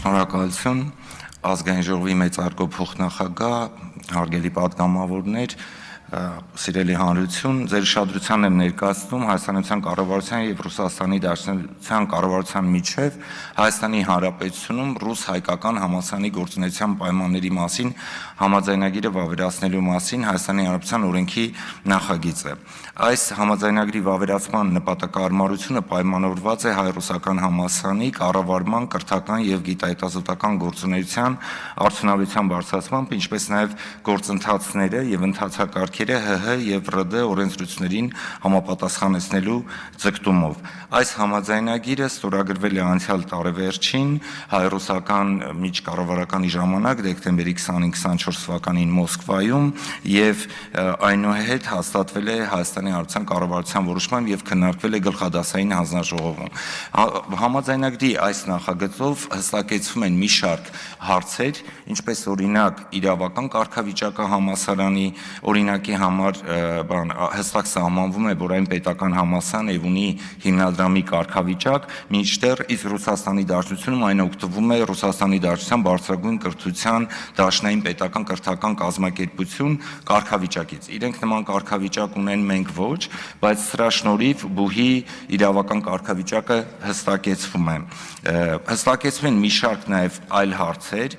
Շնորհակալություն ազգային ժողովի մեծարգո փոխնախագահ, հարգելի պատգամավորներ, սիրելի հանրություն, ձեր ուշադրությանն եմ ներկայացնում Հայաստանյան կառավարության եւ Ռուսաստանի Դաշնության կառավարության միջև Հայաստանի Հանրապետությունում ռուս-հայկական համալսարանի գործունեության պայմանների մասին համաձայնագիրը վավերացնելու մասին Հայաստանի Հանրապետության օրենքի նախագիծը։ Այս համաձայնագրի վավերացման նպատակահարմարությունը պայմանավորված է հայ-ռուսական համալսարանի կառավարման, կրթական եւ գիտահետազոտական գործունեության արդյունավետության բարձրացմամբ, ինչպես նաեւ գործընթացները եւ ընթացակարգերը ՀՀ եւ ՌԴ օրենսդրություններին համապատասխանեցնելու ձգտումով։ Այս համաձայնագիրը ստորագրվել է անցյալ տարեվերջին հայ-ռուսական միջկառավարականի ժամանակ դեկտեմբերի 20-24 թվականին Մոսկվայում եւ այնուհետ հաստատվել է Հայաստանի Հանրապետության կառավարության որոշմամբ եւ քննարկվել է գլխադասային հանձնաժողովում։ Համաձայնագրի այս նախագծով հստակեցվում են մի շարք հարցեր, ինչպես օրինակ իրավական կարգավիճակը համալսարանի օրինակի համար հստակ սահմանվում է, որ այն պետական համալսարան է ունի հիմնադրամի կարգավիճակ, մինչդեռ իսկ Ռուսաստանի Դաշնությունում այն օգտվում է Ռուսաստանի Դաշնության բարձրագույն կրթության դաշնային պետական կրթական կազմակերպություն կարգավիճակից։ Իրենք նման կարգավիճակ ունեն, մենք ոչ, բայց սրա շնորհիվ բուհի իրավական կարգավիճակը հստակեցվում է։ Հստակեցվում են մի շարք նաև այլ հարցեր,